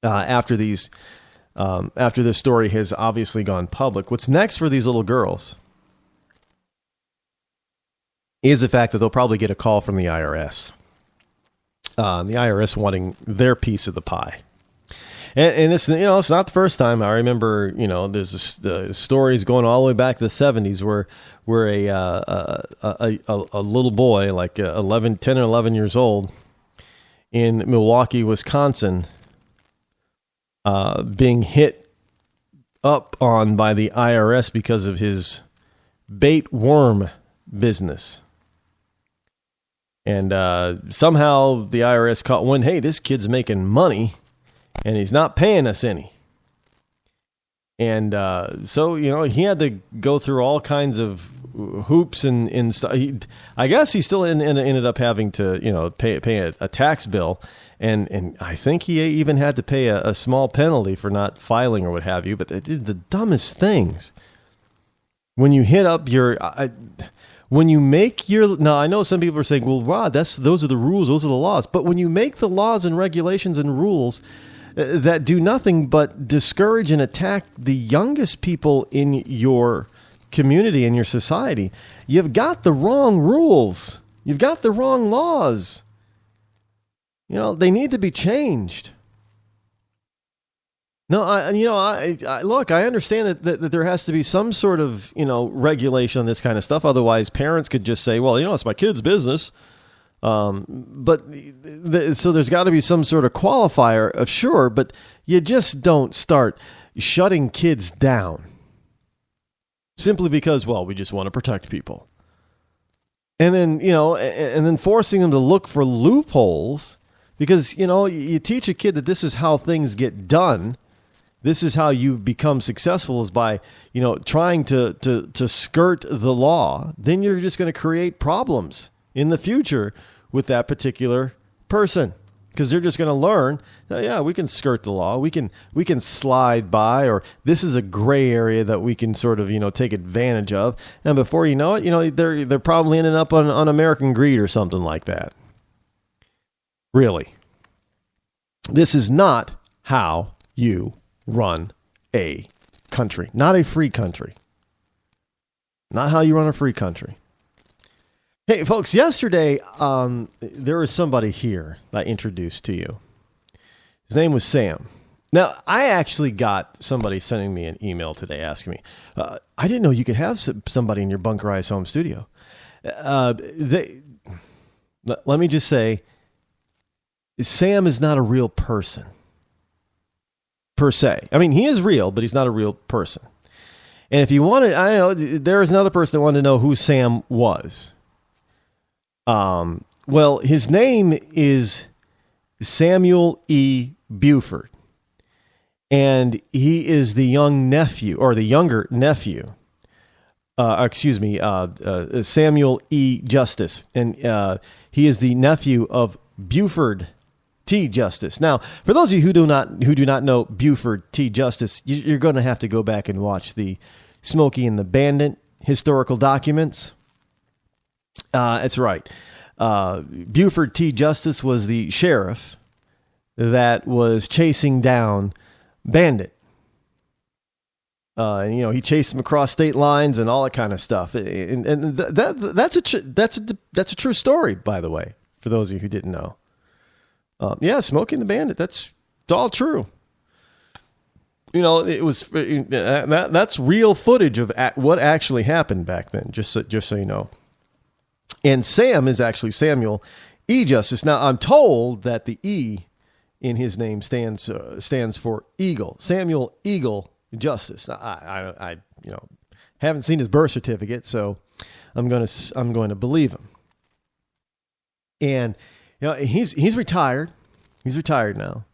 after these after this story has obviously gone public. What's next for these little girls is the fact that they'll probably get a call from the IRS. The IRS wanting their piece of the pie. And it's, it's not the first time. I remember, there's stories going all the way back to the 70s where a little boy, like 10 or 11 years old, in Milwaukee, Wisconsin, being hit up on by the IRS because of his bait worm business. And somehow the IRS caught wind, hey, this kid's making money, and he's not paying us any. And so, he had to go through all kinds of hoops and stuff. I guess he still ended up having to, pay a tax bill. And I think he even had to pay a small penalty for not filing or what have you. But they did the dumbest things. When you hit up when you make now I know some people are saying, well, Rod, those are the rules, those are the laws. But when you make the laws and regulations and rules that do nothing but discourage and attack the youngest people in your community and your society, you've got the wrong rules. You've got the wrong laws. They need to be changed. No, look, I understand that there has to be some sort of, regulation on this kind of stuff. Otherwise, parents could just say, well, it's my kid's business. So there's got to be some sort of qualifier of sure, but you just don't start shutting kids down simply because, well, we just want to protect people. And then, and then forcing them to look for loopholes because, you teach a kid that this is how things get done. This is how you become successful is by, trying to skirt the law. Then you're just going to create problems in the future with that particular person because they're just going to learn, yeah, we can skirt the law. We can slide by, or this is a gray area that we can sort of, take advantage of. And before you know it, they're probably ending up on American Greed or something like that. Really. This is not how you run a country, not a free country. Not how you run a free country. Hey, folks, yesterday, there was somebody here that I introduced to you. His name was Sam. Now, I actually got somebody sending me an email today asking me, I didn't know you could have somebody in your bunkerized home studio. Let me just say, Sam is not a real person, per se. I mean, he is real, but he's not a real person. And if you wanted, I know, there was another person that wanted to know who Sam was. Well, his name is Samuel E. Buford, and he is the younger nephew, Samuel E. Justice, and he is the nephew of Buford T. Justice. Now, for those of you who do not know Buford T. Justice, you're going to have to go back and watch the Smokey and the Bandit historical documents. That's right. Buford T. Justice was the sheriff that was chasing down Bandit. He chased him across state lines and all that kind of stuff. And that's a true story, by the way, for those of you who didn't know. Smokey and the Bandit. It's all true. It was that's real footage of what actually happened back then. Just so you know. And Sam is actually Samuel E. Justice. Now, I'm told that the E in his name stands for Eagle. Samuel Eagle Justice. Now, I haven't seen his birth certificate, so I'm going to believe him. And he's retired. He's retired now.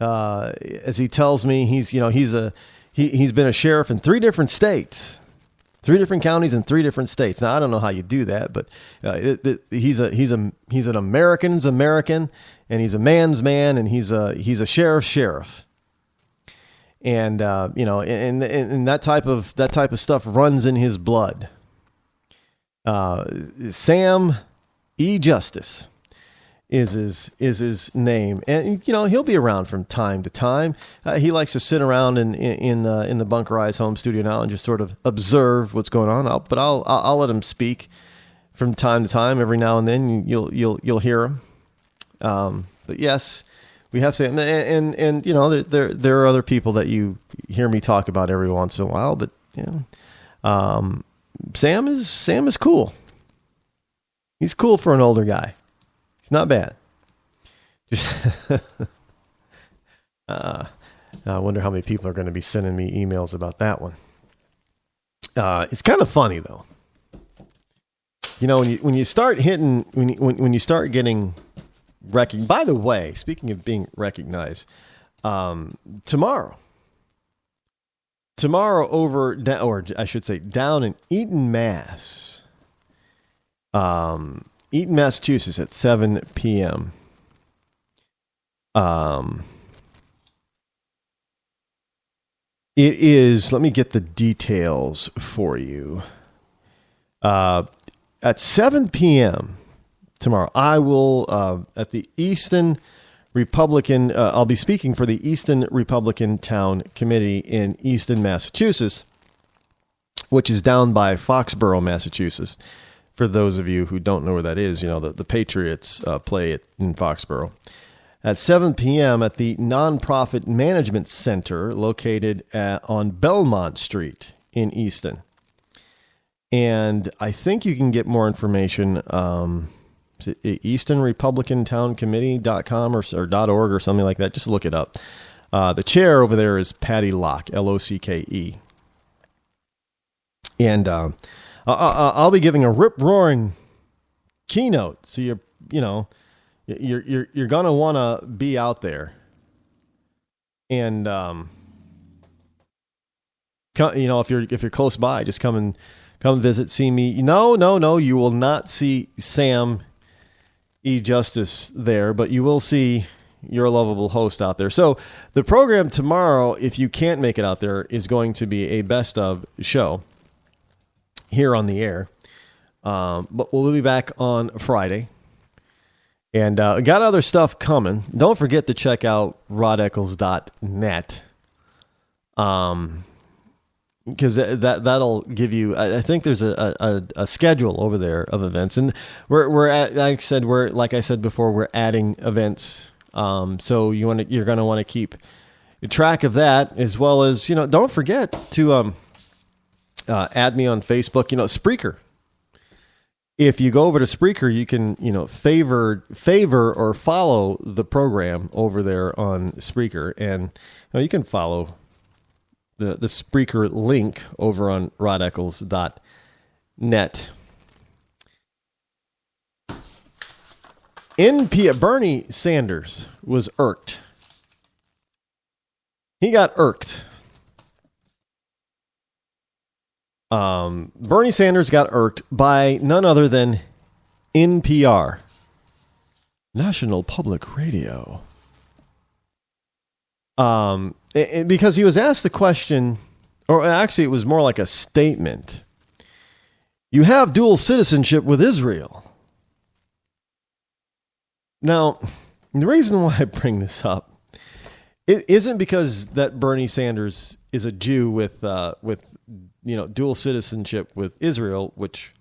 As he tells me, he's been a sheriff in 3 different states. 3 different counties in 3 different states. Now, I don't know how you do that, but he's an American's American, and he's a man's man, and he's a sheriff's sheriff. And and that type of stuff runs in his blood. Sam E. Justice is his name, and he'll be around from time to time. He likes to sit around in the Bunkerized Home Studio now and just sort of observe what's going on. I'll let him speak from time to time. Every now and then you'll hear him. But yes, we have Sam, and there are other people that you hear me talk about every once in a while. But Sam is cool. He's cool for an older guy. He's not bad. Just I wonder how many people are going to be sending me emails about that one. It's kind of funny though. When you start hitting, when you start getting recognized. By the way, speaking of being recognized, tomorrow over, or I should say, down in Eaton, Massachusetts at 7 p.m. It is. Let me get the details for you. At 7 p.m. tomorrow, I will at the Easton Republican. I'll be speaking for the Easton Republican Town Committee in Easton, Massachusetts, which is down by Foxborough, Massachusetts. For those of you who don't know where that is, the Patriots play it in Foxborough. At 7 p.m. at the Nonprofit Management Center located on Belmont Street in Easton. And I think you can get more information, is it EastonRepublicanTownCommittee.com or .org or something like that. Just look it up. The chair over there is Patty Locke, Locke. And I'll be giving a rip-roaring keynote, so you're gonna want to be out there, and if you're close by, just come visit, see me. No, you will not see Sam E. Justice there, but you will see your lovable host out there. So the program tomorrow, if you can't make it out there, is going to be a best of show here on the air. But we'll be back on Friday. And got other stuff coming. Don't forget to check out rodeccles.net. Because that'll give you, I think there's a schedule over there of events. And we're at, like I said before, we're adding events. So you're going to want to keep track of that, as well as, don't forget to add me on Facebook, Spreaker. If you go over to Spreaker, you can, favor or follow the program over there on Spreaker. And you can follow the Spreaker link over on rodeccles.net. Bernie Sanders was irked. He got irked. Bernie Sanders got irked by none other than NPR, National Public Radio. Because he was asked the question, or actually it was more like a statement. You have dual citizenship with Israel. Now, the reason why I bring this up, it isn't because that Bernie Sanders is a Jew with dual citizenship with Israel, which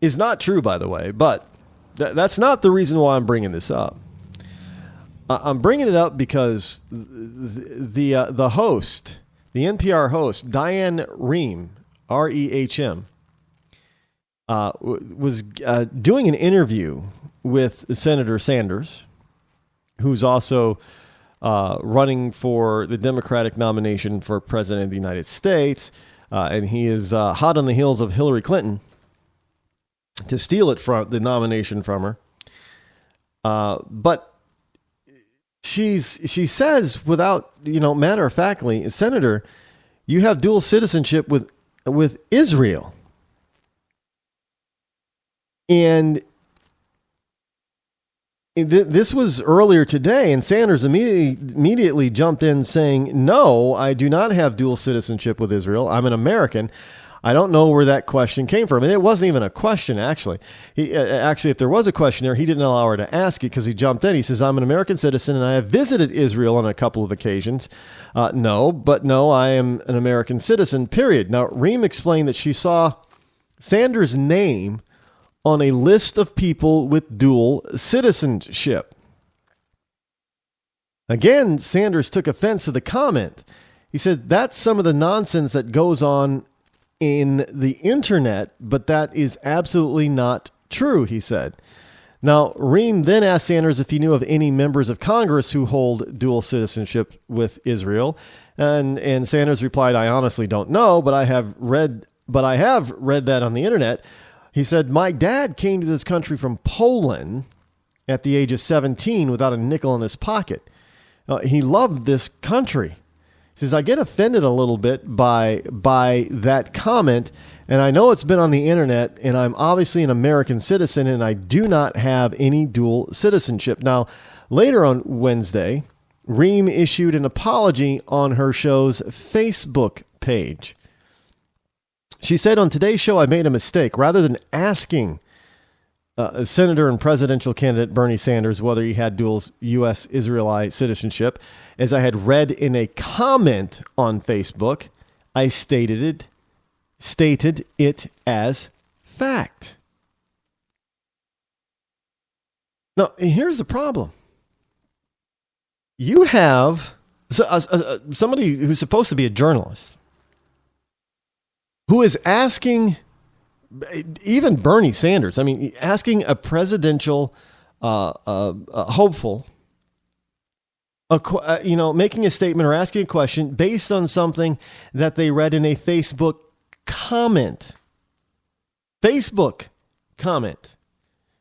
is not true, by the way. But that's not the reason why I'm bringing this up. I'm bringing it up because the host, the NPR host, Diane Rehm, Rehm, was doing an interview with Senator Sanders, who's also running for the Democratic nomination for President of the United States, and he is hot on the heels of Hillary Clinton to steal it from the nomination from her. But she says, without matter of factly, Senator, you have dual citizenship with Israel, and this was earlier today, and Sanders immediately jumped in saying, no, I do not have dual citizenship with Israel. I'm an American. I don't know where that question came from. And it wasn't even a question, actually. Actually, if there was a question there, he didn't allow her to ask it because he jumped in. He says, I'm an American citizen and I have visited Israel on a couple of occasions. No, I am an American citizen, period. Now, Reem explained that she saw Sanders' name on a list of people with dual citizenship. Again, Sanders took offense to the comment. He said, that's some of the nonsense that goes on in the internet, but that is absolutely not true, he said. Now, Reem then asked Sanders if he knew of any members of Congress who hold dual citizenship with Israel. And Sanders replied, I honestly don't know, but I have read that on the internet. He said, my dad came to this country from Poland at the age of 17 without a nickel in his pocket. He loved this country. He says, I get offended a little bit by that comment, and I know it's been on the internet, and I'm obviously an American citizen, and I do not have any dual citizenship. Now, later on Wednesday, Reem issued an apology on her show's Facebook page. She said, on today's show, I made a mistake. Rather than asking Senator and presidential candidate Bernie Sanders whether he had dual U.S. Israeli citizenship, as I had read in a comment on Facebook, I stated it as fact. Now, here's the problem. You have somebody who's supposed to be a journalist who is asking even Bernie Sanders, asking a presidential hopeful, making a statement or asking a question based on something that they read in a Facebook comment. Facebook comment.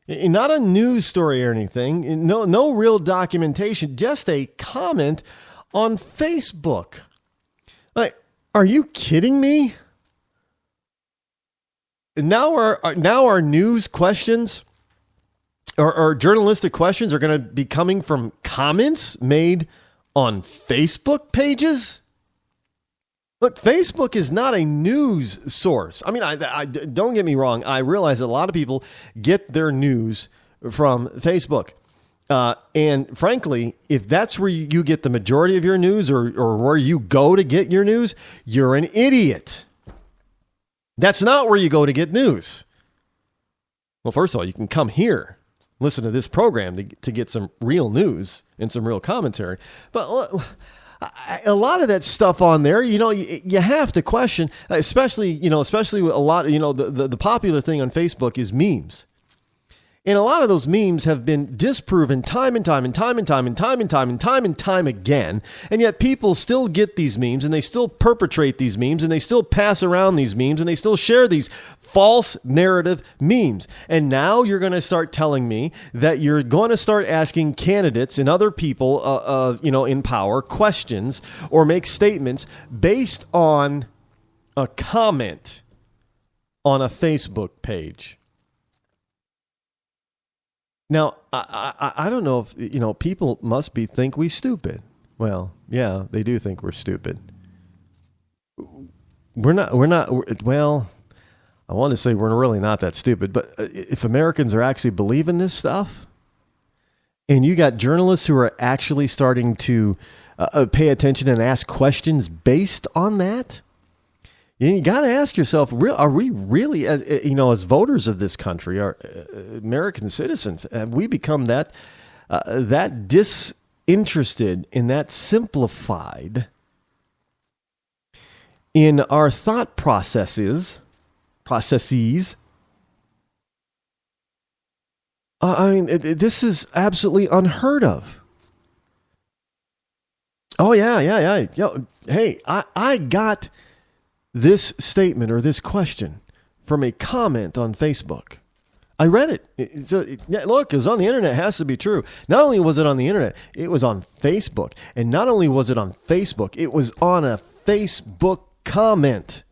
Not a news story or anything. No real documentation. Just a comment on Facebook. Like, are you kidding me? Now our news questions or journalistic questions are going to be coming from comments made on Facebook pages? Look, Facebook is not a news source. I don't get me wrong. I realize that a lot of people get their news from Facebook. And frankly, if that's where you get the majority of your news or where you go to get your news, you're an idiot. That's not where you go to get news. Well, first of all, you can come here, listen to this program to get some real news and some real commentary. But a lot of that stuff on there, you have to question, especially with a lot, the popular thing on Facebook is memes. And a lot of those memes have been disproven time and time again. And yet people still get these memes and they still perpetrate these memes and they still pass around these memes and they still share these false narrative memes. And now you're going to start telling me that you're going to start asking candidates and other people, in power questions or make statements based on a comment on a Facebook page. Now, I don't know if, people must think we stupid. Well, yeah, they do think we're stupid. Well, I want to say we're really not that stupid, but if Americans are actually believing this stuff, and you got journalists who are actually starting to pay attention and ask questions based on that, you got to ask yourself, are we really, as voters of this country, are American citizens, have we become that disinterested and that simplified in our thought processes? This is absolutely unheard of. Oh, yeah. Hey, I got this statement or this question from a comment on Facebook. I read it. Look, it was on the internet. It has to be true. Not only was it on the internet, it was on Facebook. And not only was it on Facebook, it was on a Facebook comment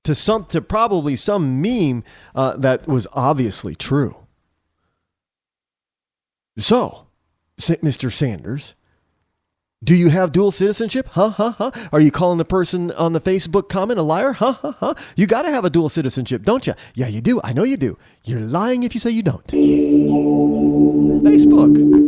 to probably some meme that was obviously true. So, Mr. Sanders, Do you have dual citizenship? Huh, huh, huh. Are you calling the person on the Facebook comment a liar? Huh, huh, huh. You got to have a dual citizenship, don't you? Yeah, you do. I know you do. You're lying if you say you don't. Facebook.